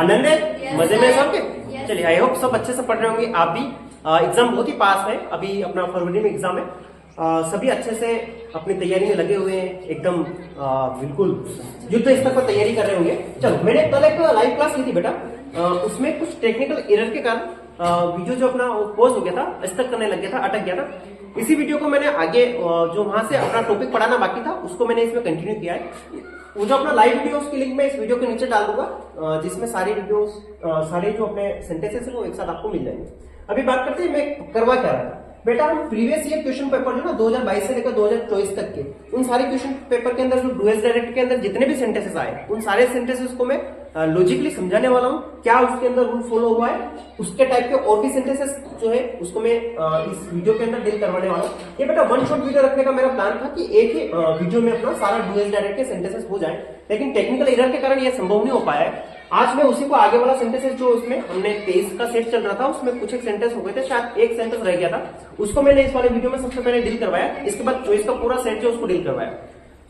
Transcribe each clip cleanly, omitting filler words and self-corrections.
आनंद है, मजे में सबके। चलिए आई होप सब अच्छे से पढ़ रहे होंगे आप भी। एग्जाम बहुत ही पास है, अभी अपना फरवरी में एग्जाम है। सभी अच्छे से अपनी तैयारी में लगे हुए हैं, एकदम बिल्कुल युद्ध स्तर पर तैयारी कर रहे होंगे। चलो, मैंने कल एक लाइव क्लास ली थी बेटा, उसमें कुछ टेक्निकल एरर के कारण वीडियो जो अपना पॉज हो गया था, स्टक करने लग गया था, अटक गया था। इसी वीडियो को मैंने आगे जो वहां से अपना टॉपिक पढ़ाना बाकी था उसको मैंने इसमें कंटिन्यू किया है। वो जो अपना लाइव वीडियो उसकी लिंक मैं इस वीडियो के नीचे डाल दूंगा, जिसमें सारी वीडियोस सारे जो अपने सेंटेंसेस है वो एक साथ आपको मिल जाएंगे। अभी बात करते हैं मैं करवा क्या रहा था बेटा। हम प्रीवियस ईयर क्वेश्चन पेपर जो ना 2022 से लेकर 2024 तक के उन सारे क्वेश्चन पेपर के अंदर जो डुएल्स डायरेक्ट के अंदर जितने भी सेंटेंसेस आए उन सारे सेंटेंसेस को मैं लॉजिकली समझाने वाला हूँ, क्या उसके अंदर रूल फॉलो हुआ है, उसके टाइप के और भी सेंटेंसेस जो है उसको मैं इस वीडियो के अंदर डील करवाने वाला हूँ। ये बेटा वन शॉट वीडियो रखने का मेरा प्लान था कि एक ही वीडियो में अपना सारा डुएल्स डायरेक्ट के सेंटेंसेस हो जाए, लेकिन टेक्निकल एरर के कारण यह संभव नहीं हो पाया है। आज मैं उसी को आगे वाला सेंटेंसेस जो उसमें हमने 23 का सेट चल रहा था उसमें कुछ एक सेंटेंस हो गए थे, शायद एक सेंटेंस रह गया था, उसको मैंने इस वाले वीडियो में सबसे पहले डील करवाया। इसके बाद 24 का पूरा सेट जो उसको डील करवाया,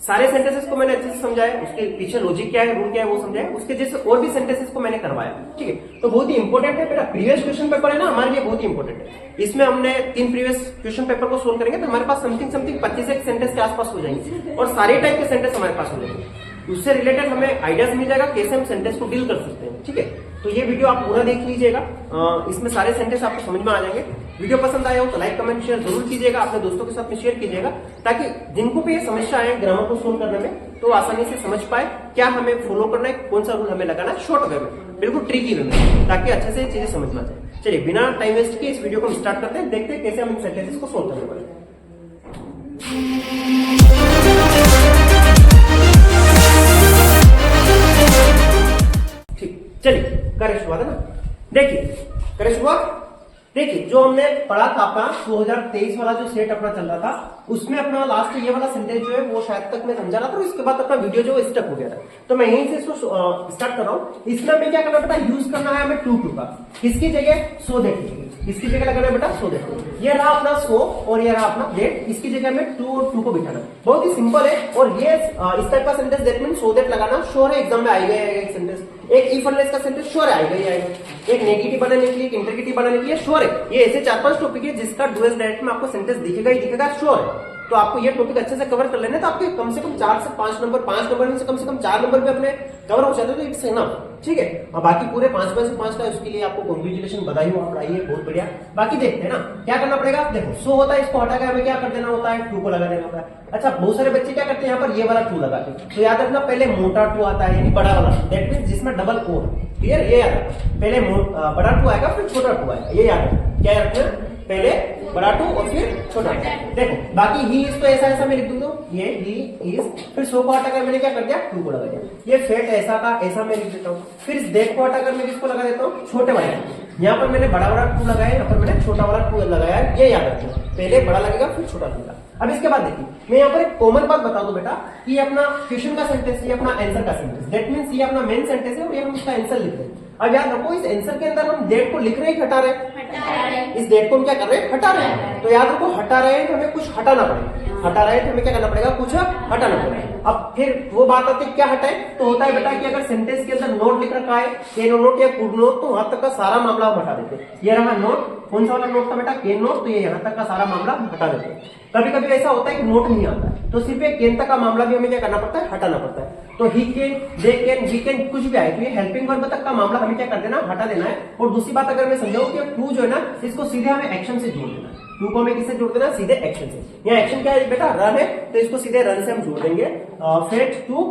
सारे सेंटेंसेस को मैंने अच्छे से समझाया, उसके पीछे लॉजिक क्या है, रूल क्या है वो समझाया, उसके जैसे और भी सेंटेंसेस को मैंने करवाया। ठीक है, तो बहुत ही इंपॉर्टेंट है बेटा, प्रीवियस क्वेश्चन पेपर है ना हमारे लिए बहुत ही इंपॉर्टेंट है। इसमें हमने 3 प्रीवियस क्वेश्चन पेपर को सोल्व करेंगे तो हमारे पास समथिंग 25 सेंटेंस के आसपास हो जाएंगे और सारे टाइप के सेंटेंस हमारे पास हो जाएंगे। उससे रिलेटेड हमें आइडियाज मिल जाएगा कैसे हम सेंटेंस को डील कर सकते हैं। ठीक है, तो ये वीडियो आप पूरा देख लीजिएगा, इसमें सारे सेंटेंस आपको समझ में आ जाएंगे। वीडियो पसंद आया हो तो लाइक कमेंट शेयर जरूर कीजिएगा, अपने दोस्तों के साथ में शेयर कीजिएगा, ताकि जिनको भी ये समस्या है ग्रामर को सोल्व करने में तो आसानी से समझ पाए क्या हमें फॉलो करना है, कौन सा रूल हमें लगाना है, शॉर्ट वे में, बिल्कुल ट्रिकी वे में, ताकि अच्छे से चीजें समझ में आ जाए। चलिए बिना टाइम वेस्ट किए इस वीडियो को स्टार्ट करते हैं, देखते हैं कैसे हम इन सेंटेंसेस को सोल्व करने वाले हैं। चलिए करें शुरुआत, है ना। देखिए करें शुरुआत। देखिए जो हमने पढ़ा था अपना 2023 वाला जो सेट अपना चल रहा था उसमें अपना लास्ट ये वाला सेंटेंस जो है वो शायद तक मैं समझा रहा था, उसके बाद अपना वीडियो जो स्टक हो गया था, तो मैं यहीं से इसको स्टार्ट कर रहा हूँ। इसमें हमें क्या करना बेटा, यूज करना है हमें टू का, किसकी जगह सो देट, इसकी जगह लगाना है बेटा सो देट। ये रहा अपना सो और ये रहा अपना देट, इसकी जगह में टू और टू को बिठाना, बहुत ही सिंपल है। और ये इस टाइप का sentence that mean so that लगाना श्योर है एग्जाम में आएगा एक सेंटेंस, एक इफ अनलेस का सेंटेंस श्योर आएगा ही आएगा, एक नेगेटिव बनाने के लिए, एक इंटरगेटिव बनाने के लिए श्योर है। ये ऐसे 4-5 टॉपिक है जिसका डुएल्स डायरेक्ट में आपको सेंटेंस दिखेगा ही दिखेगा, श्योर है। तो आपको ये टॉपिक अच्छे से कवर कर लेना है तो आपके कम से कम 4 से 5 नंबर, 5 नंबर में से कम 4 नंबर पे अपने कवर हो जाते, तो इट्स इनफ। ठीक है, और बाकी पूरे 5 में से 5 का उसके लिए आपको कांग्रेचुलेशन, बधाई हो, आप पढ़ाइए, बहुत बढ़िया। बाकी देखते हैं ना क्या करना पड़ेगा। देखो सो होता है, इसको हटा के हमें क्या कर देना होता है, टू को लगा देना होता है। अच्छा, बहुत सारे बच्चे क्या करते हैं यहाँ पर ये वाला टू लगाते हैं, तो याद रखना पहले मोटा टू आता है यानी बड़ा वाला, दैट मीन जिसमें डबल ओ है, क्लियर, ये याद रखना। पहले बड़ा टू आएगा फिर छोटा टू आएगा, ये याद रखना। क्या याद रखना, पहले बड़ा टू और फिर छोटा टू। देखो बाकी ही इज तो ऐसा मैं लिख दूंगा, ये ही इज, फिर सो को हटाकर मैंने क्या कर दिया, टू को लगा दिया। ये फेट ऐसा का ऐसा मैं लिख देता हूँ। फिर इस देख को हटाकर मैं किसको लगा देता हूँ, छोटे वाले। यहाँ पर मैंने बड़ा वाला टू लगाया, यहाँ पर मैंने छोटा वाला टू लगाया, ये याद रखना, पहले बड़ा लगेगा फिर छोटा लगेगा। अब इसके बाद देखिए मैं यहाँ पर एक कॉमन बात बता दूं बेटा कि ये अपना क्वेश्चन का सेंटेंस, ये अपना आंसर का सेंटेंस, दैट मींस ये अपना मेन सेंटेंस है और ये हम उसका आंसर लिख रहे हैं। अब याद रखो इस आंसर के अंदर हम डेट को लिख रहे हैं, हटा रहे हैं, इस डेट को हम क्या कर रहे हैं, हटा रहे हैं। तो याद रखो हटा रहे हैं तो हमें कुछ हटाना पड़ेगा, हटा रहे हैं तो हमें क्या करना पड़ेगा, कुछ हटाना पड़ेगा। अब फिर वो बात आती है क्या हटाए, तो होता है बेटा कि अगर सेंटेंस के अंदर नोट लिख रखा है, कैन नोट या कुड नोट, तो वहां तक का सारा मामला हम हटा देते हैं। ये रहा नोट, कौन सा वाला नोट था बेटा, कैन नोट, तो ये यहाँ तक का सारा मामला हटा देते हैं। कभी कभी ऐसा होता है कि नोट नहीं आता है तो सिर्फ एक कैन तक का मामला भी हमें क्या करना पड़ता है, हटाना पड़ता है। तो he can, they can, we can, कुछ भी आए तो ये हेल्पिंग वर्ब तक का मामला हमें क्या कर देना, हटा देना है। और दूसरी बात अगर मैं समझाऊं कि टू जो है ना इसको सीधे हमें एक्शन से जोड़ देना है, टू को हमें किससे जोड़ देना, सीधे एक्शन से। यहाँ एक्शन क्या है बेटा, रन है, तो इसको सीधे रन से हम जोड़ देंगे, फेट टू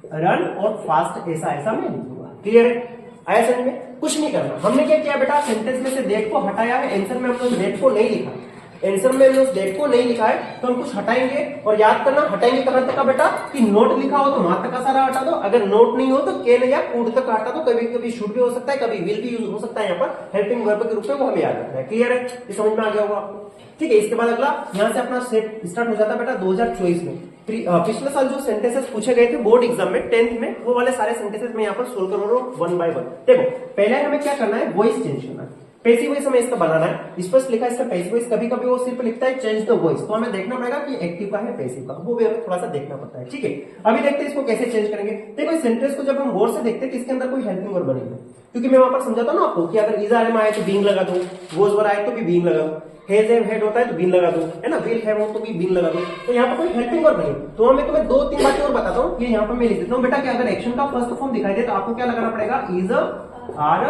रन और फास्ट ऐसा मैं लिख दूंगा। क्लियर है, आया समझ में, कुछ नहीं करना। हमने क्या किया बेटा, सेंटेंस में से डेट को हटाया है, आंसर में हमने उस डेट को नहीं लिखा, आंसर में हमने उस डेट को नहीं लिखा है, तो हम कुछ हटाएंगे। और याद करना हटाएंगे कहां तक का बेटा, कि नोट लिखा हो तो वहां तक का सारा हटा दो, अगर नोट नहीं हो तो कैन या कुड तक हटा दो। कभी कभी शुड भी हो सकता है, कभी विल भी यूज हो सकता है, यहाँ पर हेल्पिंग वर्ब के रूप में वो हमें याद रखना है। क्लियर है, ये समझ में आ गया होगा आपको। ठीक है, इसके बाद अगला यहाँ से अपना सेट स्टार्ट हो जाता है बेटा 2024 में। पिछले साल जो सेंटेंसेस पूछे गए थे बोर्ड एग्जाम में 10th में, वो वाले सारे सेंटेंसेस मैं यहाँ पर सोल्व कर रहा हूँ 1 by 1। देखो पहले हमें क्या करना है, वॉइस चेंज करना है। पैसिव वॉइस हमें इसका बनाना है, स्पष्ट लिखा है इसका पैसिव वॉइस। कभी कभी वो सिर्फ लिखता है चेंज द वॉइस, तो हमें देखना पड़ेगा कि एक्टिव का है पैसिव का, वो भी हमें थोड़ा सा देखना पड़ता है। ठीक है, अभी देखते हैं इसको कैसे चेंज करेंगे। देखो इस सेंटेंस को जब हम गौर से देखते हैं कि इसके अंदर कोई हेल्पिंग वर्ब बनी है, क्योंकि मैं वहां पर समझाता हूं ना आपको कि अगर इज आर एम आए तो बीइंग लगा दो, वॉज वर आए तो भी बीइंग लगा दो, हैज एम हैड होता है तो बीन लगा दो, है ना, विल हैव हो तो भी बीन लगा दो। तो यहाँ पर कोई हेल्पिंग वर्ब नहीं, तो मैं तुम्हें 2-3 बातें और बताता हूँ। ये यहाँ पर मैं लिख देता हूँ बेटा कि अगर एक्शन का फर्स्ट फॉर्म दिखाई दे तो आपको क्या लगाना पड़ेगा, इज आर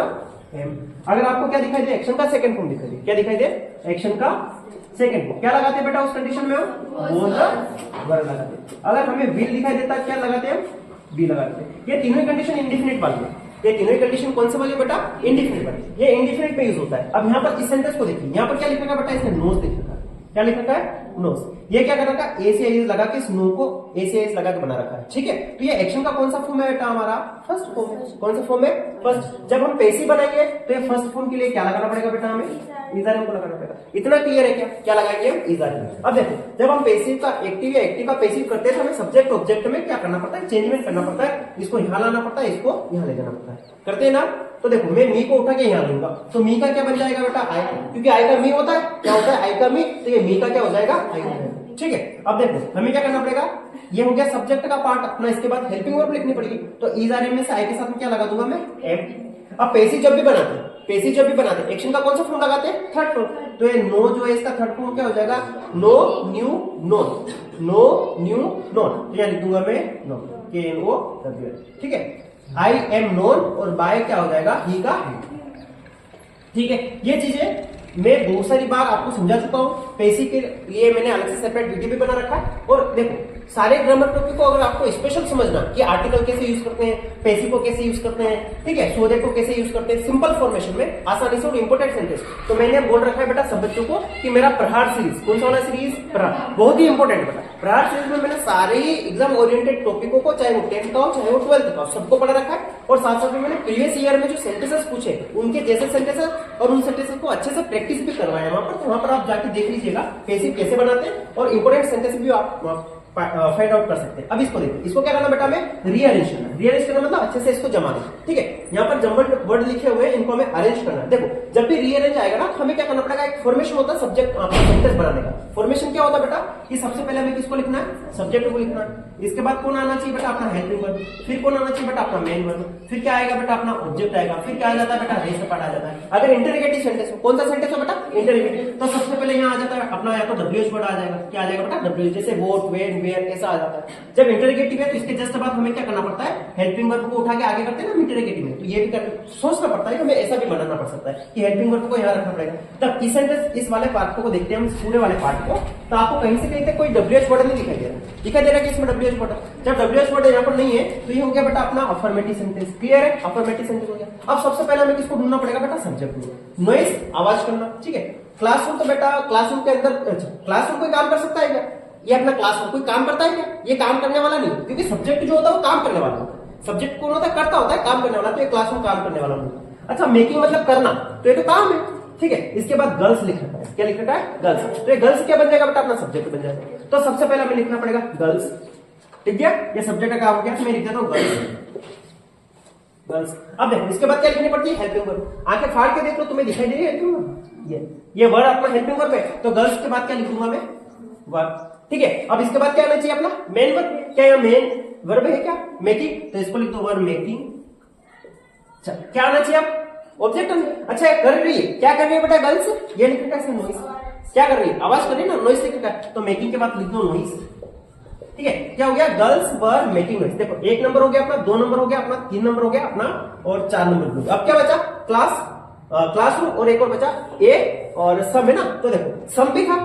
एम। अगर आपको क्या दिखाई दे, एक्शन का सेकंड फॉर्म दिखाई दे, क्या दिखाई दे, एक्शन का सेकंड फॉर्म, क्या लगाते हैं बेटा उस कंडीशन में, वो वर्ब लगाते। अगर हमें विल दिखाई देता है क्या लगाते हैं, बी लगाते हैं। ये तीनों कंडीशन इंडेफिनिट वाली है। ये तीनों कंडीशन कौन से वाली बेटा, इंडेफिनिट वाली। ये इंडेफिनिट में यूज होता है। अब यहाँ पर इस सेंटेंस को देखिए, यहाँ पर क्या लिखा बेटा, इसने नोज लिखा है, क्या लिखा है, नोज। ये क्या कर रखा है, ए से एस लगा के स्नो को ए से एस लगा के बना रखा है। ठीक है, तो ये एक्शन का कौन सा फॉर्म है बेटा, हमारा फर्स्ट फॉर्म है। कौन सा फॉर्म है, फर्स्ट। जब हम पैसिव बनाएंगे तो ये फर्स्ट फॉर्म के लिए क्या लगाना पड़ेगा बेटा, हमें इज आर एम को लगाना पड़ेगा। इतना क्लियर है क्या, क्या लगाएंगे हम, इज आर एम। अब देखो जब हम पैसिव का एक्टिव या एक्टिव का पैसिव करते हैं तो हमें सब्जेक्ट ऑब्जेक्ट में क्या करना पड़ता है, चेंजमेंट करना पड़ता है। इसको यहाँ लाना पड़ता है, इसको यहाँ ले जाना पड़ता है, करते हैं ना। तो देखो मैं मी को उठा के यहाँ लूंगा तो मी का क्या बन जाएगा बेटा, आई, क्योंकि आई का मी होता है, क्या होता है, आई का मी, तो ये मी का क्या हो जाएगा, आई हो जाएगा। ठीक है, अब देखो हमें क्या करना पड़ेगा, ये हो गया सब्जेक्ट का पार्ट अपना, इसके बाद हेल्पिंग वर्ब लिखनी पड़ेगी। तो इज आर एम में से आई के साथ में क्या लगा दूंगा मैं, एम। अब पैसिव जब भी बनाते हैं, पैसिव जब भी बनाते हैं एक्शन का कौन सा फॉर्म लगाते हैं, थर्ड फॉर्म। तो ये नो जो है इसका थर्ड फॉर्म क्या हो जाएगा, know knew known, know knew known. तो यहाँ लिख दूंगा मैं नो, के एन ओ डब्ल्यू एन। ठीक है, आई एम नोन और बाय क्या हो जाएगा, ही का है। ठीक है, ये चीजें मैं बहुत सारी बार आपको समझा चुका हूं। पैसिव के लिए मैंने अलग से सेपरेट वीडियो भी बना रखा है। और देखो सारे ग्रामर टॉपिक को अगर आपको स्पेशल समझना कि आर्टिकल कैसे यूज करते हैं, पैसिव को कैसे यूज करते हैं, ठीक है, सो दे को कैसे यूज करते हैं सिंपल फॉर्मेशन में आसानी से और इंपोर्टेंट सेंटेंस, तो मैंने बोल रखा है बेटा सब बच्चों को कि मेरा प्रहार सीरीज, कौन सा वाला सीरीज, प्रहार, बहुत ही इंपॉर्टेंट बेटा। प्रहार सीरीज में मैंने सारे ही एग्जाम ओरिएंटेड टॉपिकों को, चाहे वो 10th का हो चाहे वो 12th का हो, सबको पढ़ा रखा है। और साथ साथ में मैंने प्रीवियस ईयर में जो सेंटेंसेस पूछे उनके जैसे सेंटेंसेस और उन सेंटेंसेस को अच्छे से प्रैक्टिस भी करवाया वहां पर, तो वहां पर आप जाके देख लीजिएगा पैसिव कैसे बनाते हैं और इंपोर्टेंट सेंटेंस भी आप फाइंड आउट कर सकते हैं। अब इसको देखिए, इसको क्या करना बेटा, हमें रीअरेंज करना। रीअरेंज करना मतलब अच्छे से इसको जमा देना। ठीक है, यहाँ पर जम्बल्ड वर्ड लिखे हुए हैं, इनको हमें अरेंज करना है। देखो जब भी रीअरेंज आएगा ना तो हमें क्या करना पड़ेगा, एक फॉर्मेशन होता है सब्जेक्ट सेंटेंस बनाने का। फॉर्मेशन क्या होता है बेटा, कि सबसे पहले हमें किसको लिखना है, सब्जेक्ट को लिखना है। इसके बाद कौन आना चाहिए बेटा, अपना हेल्पिंग वर्ब, फिर कौन आना चाहिए बेटा, अपना मेन वर्ब, फिर क्या आएगा बेटा, अपना ऑब्जेक्ट आएगा, फिर क्या आ जाता है बेटा, रेस्ट पार्ट आ जाता है। अगर इंटरोगेटिव सेंटेंस हो, कौन सा सेंटेंस हो बेटा, इंटरोगेटिव, तो सबसे पहले यहाँ आ जाता है अपना या तो डब्ल्यूएच वर्ड आ जाएगा। क्या आ जाएगा बेटा, डब्ल्यूएच, जैसे वोट, वेन, वेयर, ऐसा आ जाता है। जब इंटरोगेटिव है तो इसके जस्ट बाद हमें क्या करना पड़ता है, हेल्पिंग वर्ब को उठा के आगे करते हैं ना इंटरोगेटिव में, तो ये भी सोचना पड़ता है कि हमें ऐसा भी बनाना पड़ सकता है कि हेल्पिंग वर्ब को यहाँ रखना पड़ेगा। तब इस सेंटेंस, इस वाले पार्ट को देखते हैं हम, पूरे वाले पार्ट को, तो आपको कहीं से कहीं तक कोई डब्ल्यूएच वर्ड नहीं दिखाई दे रहा, दिखाई दे रहा है कि इसमें डब्ल्यूएच वर्ड। जब डब्ल्यूएच वर्ड यहाँ पर नहीं है तो ये हो गया बेटा अपना अफर्मेटिव सेंटेंस। क्लियर है, अफर्मेटिव सेंटेंस हो गया। अब सबसे पहले हमें किसको ढूंढना पड़ेगा बेटा, सब्जेक्ट को। नॉइज, आवाज करना। ठीक है, क्लासरूम, तो बेटा क्लासरूम के अंदर, क्लासरूम कोई काम कर सकता है क्या, ये अपना क्लासरूम कोई काम करता है क्या, ये काम करने वाला नहीं, क्योंकि सब्जेक्ट जो होता है वो काम करने वाला होता है। सब्जेक्ट कौन होता है, करता होता है, काम करने वाला, तो ये क्लासरूम काम करने वाला नहीं। अच्छा, मेकिंग मतलब करना, तो ये तो काम है। ठीक है, इसके बाद गर्ल्स लिख रखा है, क्या लिख रखा है, गर्ल्स, तो ये गर्ल्स क्या बन जाएगा बेटा, अपना सब्जेक्ट बन जाएगा। तो सबसे पहले हमें लिखना पड़ेगा गर्ल्स। ठीक है, ये सब्जेक्ट का काम हो गया, तो मैं लिख देता हूँ गर्ल्स, गर्ल्स। अब देखो इसके बाद क्या लिखनी पड़ती है, हेल्पिंग वर्ब। आंखें फाड़ के देख लो, तुम्हें दिखाई दे रही है हेल्पिंग वर्ब, ये वर्ड अपना हेल्पिंग वर्ब है। तो गर्ल्स के बाद क्या लिखूंगा मैं, वर्ब। ठीक है, अब इसके बाद क्या आना चाहिए अपना मेन वर्ब। क्या यहाँ मेन वर्ब है क्या, मेकिंग, तो इसको लिख दो वर्ब मेकिंग। अच्छा, क्या आना चाहिए अब, ऑब्जेक्ट। अच्छा, कर रही है, क्या कर रही है बेटा, गर्ल्स, ये लिख रखा है नॉइस, क्या कर रही है, आवाज कर रही है ना, नॉइस लिख रखा है, तो मेकिंग के बाद लिख दो नॉइस। ठीक है, क्या हो गया, गर्ल्स वर मेकिंग नॉइस। देखो 1 नंबर हो गया अपना, 2 नंबर हो गया अपना, 3 नंबर हो गया अपना और 4 नंबर। अब क्या बचा, क्लास, क्लासरूम और एक और बचा ए और सम है ना। तो देखो सम भी था,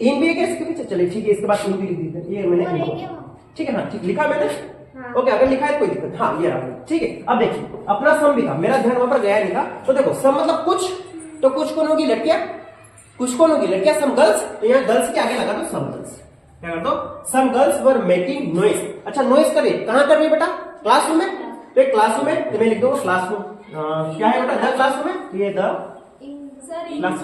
इन भी है इसके पीछे, चलिए ठीक है, इसके बाद इन भी लिख दीजिए, ये मैंने ठीक है, हाँ ठीक लिखा मैंने। ओके, अगर लिखा है कोई दिक्कत, हाँ ये रहा। ठीक है, अब देखिए अपना सम भी था, मेरा ध्यान वहां पर गया नहीं था। तो देखो सम मतलब कुछ, तो कुछ कौन होगी, लड़कियां, कुछ कौन होगी, लड़कियां, सम गर्ल्स। तो यहाँ गर्ल्स के आगे लगा दो सम गर्ल्स, क्या कर दो, some girls were making noise. अच्छा, नॉइस कर रही है, कहां कर रही है बेटा, क्लासरूम में। तो एक क्लासरूम में, तो मैं लिख दूंगा क्लासरूम, क्या है बेटा, द क्लासरूम में, ये द,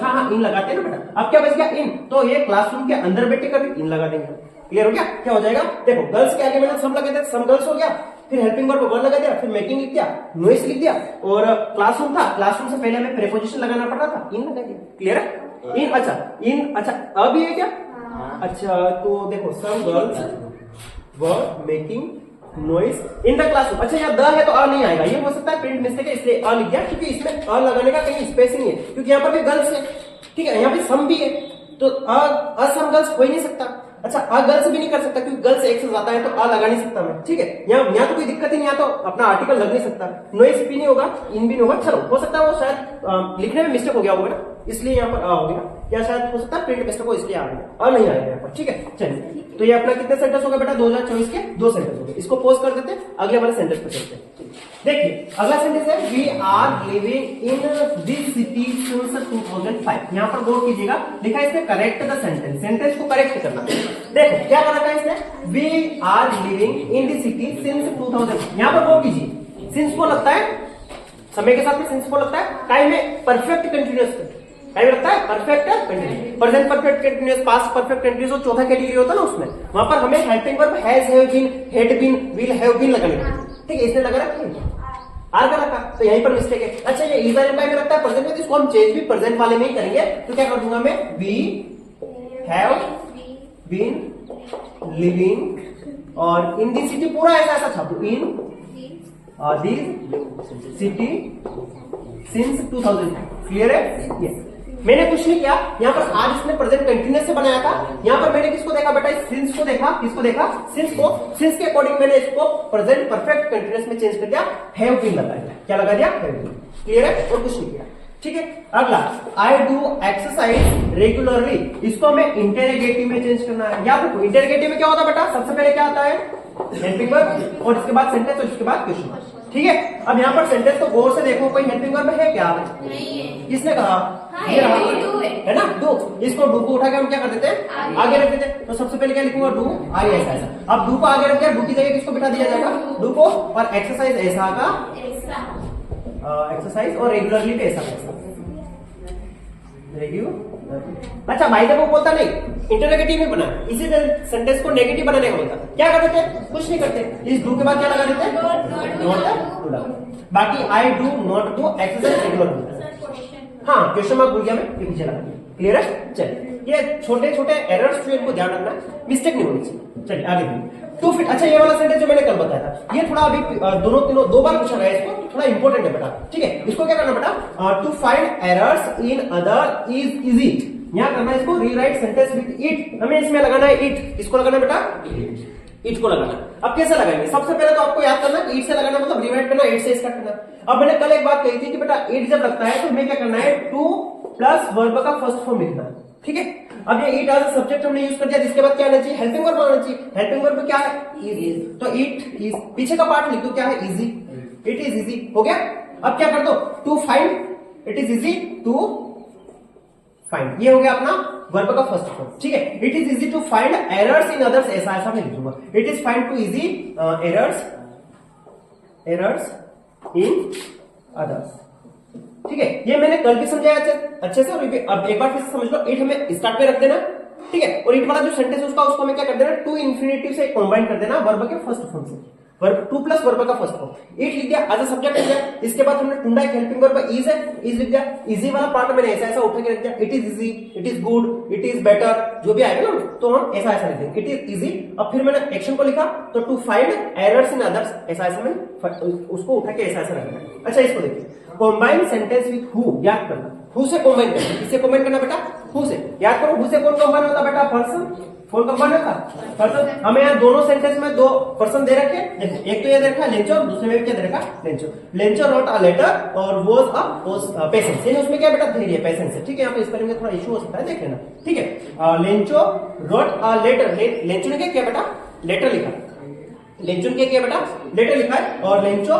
हाँ इन लगाते हैं ना बेटा। अब क्या बच गया, इन, तो ये क्लासरूम के अंदर बैठे कर इन लगा देंगे। क्लियर हो गया, क्या हो जाएगा, देखो गर्ल्स के आगे मैंने सम लगे थे, सम गर्ल्स हो गया। फिर हेल्पिंग वर्ब वर लगा दिया, फिर मेकिंग लिख दिया, नॉइस लिख दिया, और क्लासरूम था, क्लासरूम से पहले हमें प्रीपोजिशन लगाना पड़ रहा था, इन लगा दिया। क्लियर है? इन, अच्छा अब ये क्या? अच्छा तो देखो some girls were making noise in the classroom. अच्छा यहाँ द है तो अ नहीं आएगा, ये हो सकता है प्रिंट मिस्टेक है इसलिए अ लिख दिया, क्योंकि इसमें अ लगाने का कहीं स्पेस नहीं है, क्योंकि यहाँ पर भी गर्ल्स है, ठीक है, यहाँ पे सम भी है, तो असम गर्ल्स हो ही नहीं सकता। अच्छा अ गर्ल्स भी नहीं कर सकता, क्योंकि गर्ल्स एक से ज्यादा है तो अ लगा नहीं सकता मैं, ठीक है। यहाँ तो कोई दिक्कत ही नहीं, यहाँ तो अपना आर्टिकल लग नहीं सकता, नॉइस भी नहीं होगा, इन भी नहीं होगा। चलो हो सकता है वो शायद लिखने में मिस्टेक हो गया होगा ना, इसलिए यहाँ पर अ हो गया, या शायद हो सकता है प्रिंट मिस्टेक हो इसलिए आ गया, अ नहीं आएगा यहाँ पर, ठीक है। चलिए तो ये अपना कितने सेंटेंस हो गए बेटा? 2024 के 2 सेंटेंस हो गए। इसको पॉज कर देते हैं, अगले वाले सेंटेंस पे चलते हैं। देखिए अगला सेंटेंस है we are living in this city since 2005। यहाँ पर गौर कीजिएगा, लिखा है इसमें करेक्ट द सेंटेंस, सेंटेंस को करेक्ट करना। देखो क्या कर रखा है इसने, we are living in this city since 2000। यहाँ पर गौर कीजिए, सिंस को लगता है समय के साथ में, सिंस को लगता है टाइम में परफेक्ट कंटिन्यूअस, टाइम लगता है perfect continuous, present perfect continuous, past perfect continuous, और चौथा कैटेगरी होता है ना उसमें, वहां पर हमें helping verb has, have been, had been, will have been लगाने का, ठीक है। इसने लगा रखा आर का रखा, तो यहीं पर मिस्टेक है। अच्छा ये इज में लगता है प्रेजेंट में, तो इसको हम चेंज भी प्रेजेंट वाले में ही करेंगे, तो क्या कर दूंगा मैं, वी हैव बीन लिविंग, और इन दी सिटी पूरा ऐसा ऐसा छापू, in this city since 2000। Clear है? ये मैंने कुछ नहीं किया, यहाँ पर आज इसने प्रेजेंट कंटिन्यूअस से बनाया था। यहाँ पर मैंने किसको देखा बेटा, सिंस को देखा। किसको देखा? सिंस को। सिंस के अकॉर्डिंग मैंने इसको प्रेजेंट परफेक्ट कंटिन्यूअस में चेंज कर दिया, हैव बीन लगा दिया। क्या लगा दिया? Have been. क्लियर है? और कुछ नहीं किया, ठीक है। अगला, आई डू एक्सरसाइज रेगुलरली, इसको हमें इंटेरोगेटिव में चेंज करना है। याद रखो इंटेरोगेटिव में क्या होता है बेटा, सबसे पहले क्या आता है, हेल्पिंग वर्ब, और इसके बाद सेंटेंस, और इसके बाद क्वेश्चन, ठीक है। अब यहाँ पर सेंटेंस को गौर से देखो, कोई हेल्पिंग वर्ब है क्या? नहीं है। किसने कहा? ये रहा, है ना, डू। इसको डू को उठा के हम क्या कर देते हैं, आगे रख देते हैं। तो सबसे पहले क्या लिखूंगा, डू आई ऐसा ऐसा। अब डू को आगे रख दिया, डू की जगह किसको बिठा दिया जाएगा, डू को, और एक्सरसाइज ऐसा का एक्सरसाइज, और रेगुलरली पे ऐसा रेगुलर। अच्छा भाई देखो बोलता नहीं, इंटरोगेटिव में बना, इसी सेंटेंस को नेगेटिव बनाने का बोलता, क्या कर देते हैं, कुछ नहीं करते। इस डू के बाद क्या लगा देते हैं, नॉट। बाकी I do not do exercise regularly. हाँ क्वेश्चन मार्क भूल गया मैं, ये पीछे लगा दिया। क्लियर है? चलिए ये छोटे छोटे एरर्स जो इनको ध्यान रखना है, मिस्टेक नहीं होनी चाहिए। चलिए आगे बढ़िए। तो फिर अच्छा ये वाला सेंटेंस जो मैंने कल बताया था, ये थोड़ा अभी दो बार पूछा गया, इसको थोड़ा इंपॉर्टेंट है बेटा, ठीक है। इसको क्या करना बेटा, to find errors in other is easy, यहाँ करना है इसको रीराइट सेंटेंस विद इट। हमें इसमें लगाना है इट, किसको लगाना है बेटा, इट को लगाना। अब कैसे लगाएंगे, सबसे पहले तो आपको याद करना इट से लगाना मतलब रिवाइट करना, इट से इसका करना। अब मैंने कल एक बात कही थी कि बेटा इट जब लगता है तो हमें क्या करना है, टू प्लस वर्ब का फर्स्ट फॉर्म लिखना है, ठीक है। अब ये इट एज सब्जेक्ट हमने यूज कर दिया, जिसके बाद क्या आना चाहिए, हेल्पिंग वर्ब आना चाहिए। हेल्पिंग वर्ब क्या है, इज, तो इट इज, पीछे का पार्ट लिख दो, क्या है, इजी, इट इज इजी, हो गया। अब क्या कर दो, to find, it is easy to find, ये हो गया अपना वर्ब का फर्स्ट फॉर्म, ठीक है। It is easy to find errors in others, ऐसा ऐसा मैं लिखूंगा, it is find to easy errors in others, ठीक है। ये मैंने कल भी समझाया अच्छे से, और अब एक बार फिर से समझ लो। इट हमें स्टार्ट पे रख देना, ठीक है, और इट वाला जो सेंटेंस उसका उसको हमें क्या कर देना, टू इन्फिनेटिव से कंबाइन कर देना वर्ब के फर्स्ट फॉर्म से, वर्ब टू प्लस वर्ब का फर्स्ट फॉर्म। इट लिख दिया एज अ सब्जेक्ट लिख दिया, इसके बाद हमने टूंडा एक हेल्पिंग वर्ब इज है, इज लिख दिया। इजी वाला पार्ट मैंने ऐसा ऐसा उठा के रख दिया, it is easy, it is good, it is better, जो भी आएगा ना तो हम ऐसा ऐसा लिख देंगे, इट इज इजी। अब फिर मैंने एक्शन को लिखा, तो to find errors in others, ऐसा ऐसा मैंने उसको उठा के ऐसा ऐसा रखना। अच्छा इसको देखिए, कॉम्बाइन सेंटेंस विथ हु, याद करना, हु से कॉम्बाइन करना, किससे कॉम्बाइन करना बेटा, हु से। याद करो हु से कौन कॉम्बाइन होता बेटा, पर्सन, कौन कंबाइन होता, पर्सन। हमें यहाँ दोनों सेंटेंस में दो पर्सन दे रखे, एक तो ये दे रखा लेंचो, दूसरे में क्या दे रखा, Lencho. Lencho wrote a letter और वॉज अ पेशेंस, यानी उसमें क्या बेटा, धैर्य, पेशेंस है, ठीक है। यहाँ पे स्पेलिंग में थोड़ा इशू हो सकता है, देख लेना, ठीक है। Lencho wrote a letter, Lencho ने क्या किया बेटा, लेटर लिखा, लेंचो ने क्या किया बेटा, लेटर लिखा है, और लेंचो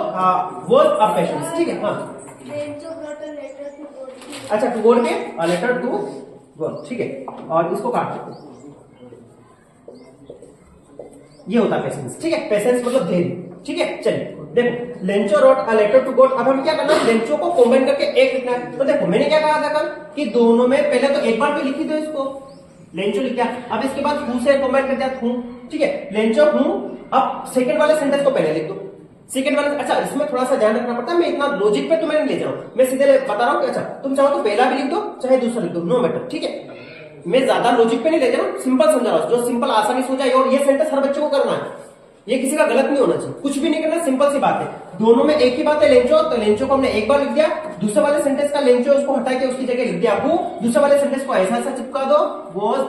वॉज अ पेशेंस, ठीक है। हाँ अच्छा, टू गॉड के लेटर टू गॉड, ठीक है, और इसको काट दो, ये होता है पेशेंस, ठीक है। पेशेंस मतलब धैर्य, ठीक है। चलिए देखो, Lencho wrote a letter to God. अब हमें क्या करना है, लेंचो को कॉम्बाइन करके एक लिखना है। तो देखो मैंने क्या कहा था कल कि दोनों में पहले तो एक बार भी लिखी दो इसको, लेंचो लिख दिया। अब इसके बाद हूं से कॉम्बाइन कर दिया, हूं, ठीक है, लेंचो हूं। अब सेकंड वाले सेंटेंस को पहले लिख दो, सेकंड वाला, अच्छा इसमें थोड़ा सा ध्यान रखना पड़ता है, मैं इतना लॉजिक पे तो मैं नहीं ले जाऊं, मैं सीधे बता रहा हूं कि अच्छा तुम चाहो तो पहला भी लिख दो चाहे दूसरा लिख दो, नो मैटर, ठीक है। मैं ज्यादा लॉजिक पे नहीं ले जा रहा हूं, सिंपल समझा रहा हूं, जो सिंपल आसानी से हो जाए। और ये सेंटेंस हर बच्चे को करना है, ये किसी का गलत नहीं होना चाहिए, कुछ भी नहीं करना, सिंपल सी बात है। दोनों में एक ही बात है, लेंचो, तो लेंचो को हमने एक बार लिख दिया, दूसरे वाले सेंटेंस का लेंचो उसको हटा के उसकी जगह लिख दिया हु, दूसरे वाले सेंटेंस को ऐसा ऐसा चिपका दो, was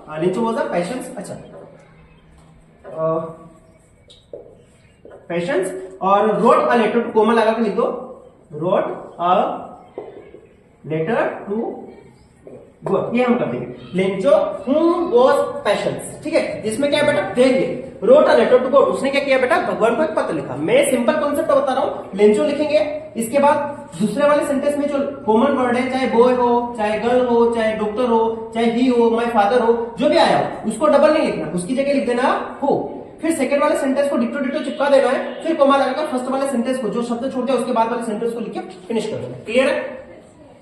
a Lencho was a patience, अच्छा पेशेंस, और wrote a letter to comma लगा के लिख दो, wrote a letter to God, ये हम कर देंगे। लेंचो whom was patience, ठीक है, जिसमें क्या है बेटा, देखिए wrote a letter to God, उसने क्या किया बेटा, भगवान को एक पत्र लिखा। मैं सिंपल कॉन्सेप्ट बता रहा हूं, लेंचो लिखेंगे, इसके बाद दूसरे वाले सेंटेंस में जो कॉमन वर्ड है, चाहे बॉय हो, चाहे गर्ल हो, चाहे डॉक्टर हो, चाहे ही हो, माय फादर हो, जो भी आया हो, उसको डबल नहीं लिखना, उसकी जगह लिख देना हो। फिर सेकंड वाले सेंटेंस को डिक्टो डिक्टो चिपका देना है, फिर कोमा लगाकर फर्स्ट वाले सेंटेंस को, जो शब्द छोड़ दिया उसके बाद वाले सेंटेंस को लिख के फिनिश कर देना। क्लियर है?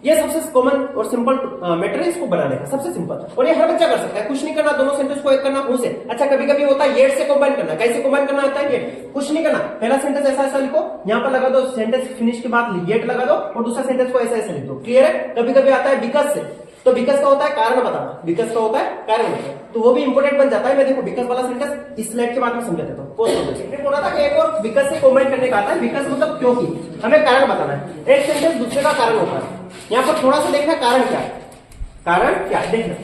ये सबसे कॉमन और सिंपल मैटर है इसको बनाने का, सबसे सिंपल, और ये हर बच्चा कर सकता है, कुछ नहीं करना, दोनों सेंटेंस को एक करना हूं से। अच्छा कभी कभी होता है येट से कंबाइन करना, कैसे कंबाइन करना होता है, येट, कुछ नहीं करना, पहला सेंटेंस ऐसा ऐसा लिखो, यहां पर लगा दो, सेंटेंस फिनिश के बाद येट लगा दो, और दूसरा सेंटेंस को ऐसा ऐसा लिख दो। क्लियर है? कभी कभी आता है बिकॉज से, तो बिकॉज का होता है कारण बताना, बिकॉज का होता है कारण बताना, तो वो भी इंपोर्टेंट बन जाता है। मैं देखो बिकॉज वाला सेंटेंस इस स्लाइड के बाद में समझा देता हूं। बोला था कि एक और बिकॉज से कंबाइन करने का आता है, बिकॉज मतलब क्योंकि, हमें कारण बताना है, एक सेंटेंस दूसरे का कारण होता है। यहां पर थोड़ा सा देखना कारण क्या है, कारण क्या है देखना,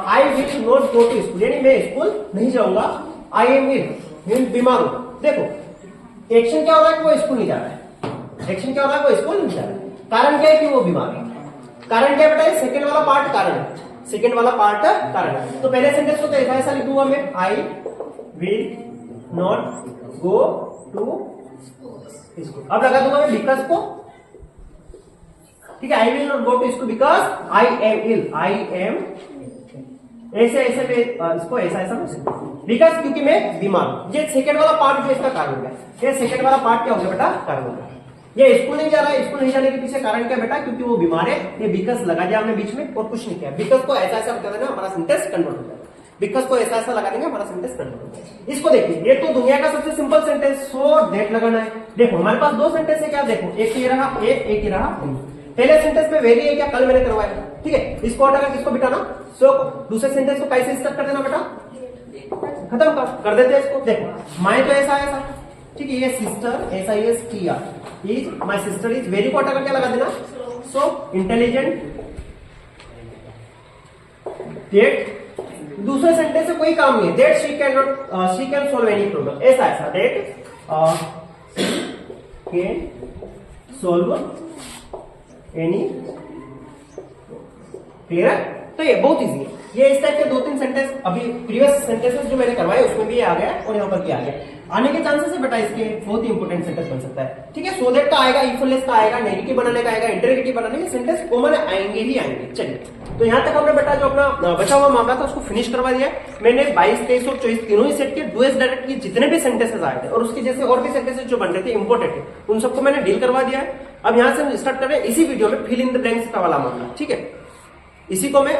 I will not go to school, यानी मैं स्कूल नहीं जाऊंगा, आई एम इल, बीमार हूं। देखो एक्शन क्या हो रहा है कि वो स्कूल नहीं जा रहा है, एक्शन क्या हो रहा है, वो स्कूल नहीं जा रहा है, कारण क्या है कि वो बीमार है। कारण क्या बेटा, सेकंड वाला पार्ट कारण है, सेकंड वाला पार्ट कारण है। तो पहले सेंटेंस को तो ऐसा ऐसा लिखूंगा मैं, I will not go to school, अब लगा दूंगा मैं बिकॉज को, ठीक है, I will not go to school because I am ill, I am ऐसे ऐसे में इसको ऐसा ऐसा बिकॉज क्योंकि मैं बीमार हूं। ये सेकंड वाला पार्ट जो इसका कारण हो गया, ये सेकंड वाला पार्ट क्या हो गया बेटा, कारण हो गया। ये स्कूल नहीं जा रहा है, स्कूल नहीं जाने के पीछे कारण क्या बेटा, क्योंकि वो बीमार है, ये बिकॉज लगा दिया हमने बीच में और कुछ नहीं किया। बिकॉज को ऐसा ऐसा बता देना, हमारा सेंटेंस कन्वर्ट हो जाएगा, बिकॉज को ऐसा ऐसा लगा देंगे, हमारा सेंटेंस कन्वर्ट हो जाएगा। इसको देखिए, ये तो दुनिया का सबसे सिंपल सेंटेंस, सो दैट लगाना है। देखो हमारे पास दो सेंटेंस है, क्या देखो, एक ये रहा एक ये रहा। पहले सेंटेंस में वेरी है क्या, कल मैंने करवाया, ठीक है, इसको हटाकर किसको बिठाना, सो दूसरे सेंटेंस को कैसे स्टार्ट कर देना बेटा, खत्म कर देते हैं इसको। देखो माई तो ऐसा ऐसा, ठीक है, ये सिस्टर ऐसा he is my sister is, very को हटाकर क्या लगा देना, सो इंटेलिजेंट दैट, दूसरे सेंटेंस से कोई काम नहीं है, that she can not, she can solve any problem, ऐसा ऐसा, that can solve any. Clear है? तो ये बहुत इजी है, ये इस टाइप के दो तीन सेंटेंस अभी प्रीवियस सेंटेंसेस जो मैंने करवाए उसमें भी ये आ गया और यहाँ पर भी आ गया। आने के चांसेस है बेटा इसके बहुत ही इंपॉर्टेंट सेंटेंस बन सकता है, ठीक है। सो दैट का आएगा, इफलेस का आएगा, नेगेटिव बनाने का आएगा, इंटरोगेटिव बनाने के सेंटेंस कॉमन आएंगे ही आएंगे। चलिए, तो यहाँ तक हमने बेटा जो अपना बचा हुआ मामला था उसको फिनिश करवा दिया। मैंने 22, 23 और 24 तीनों ही सेट के डुएस डायरेक्ट की जितने भी सेंटेंसेस आए थे और उसके जैसे और भी सेंटेंसेस जो बन रहे थे इंपॉर्टेंट है, उन सबको मैंने डील करवा दिया है। अब यहाँ से हम स्टार्ट कर रहे हैं इसी वीडियो में फिल इन द ब्लैंक्स का वाला मामला, ठीक है। इसी को मैं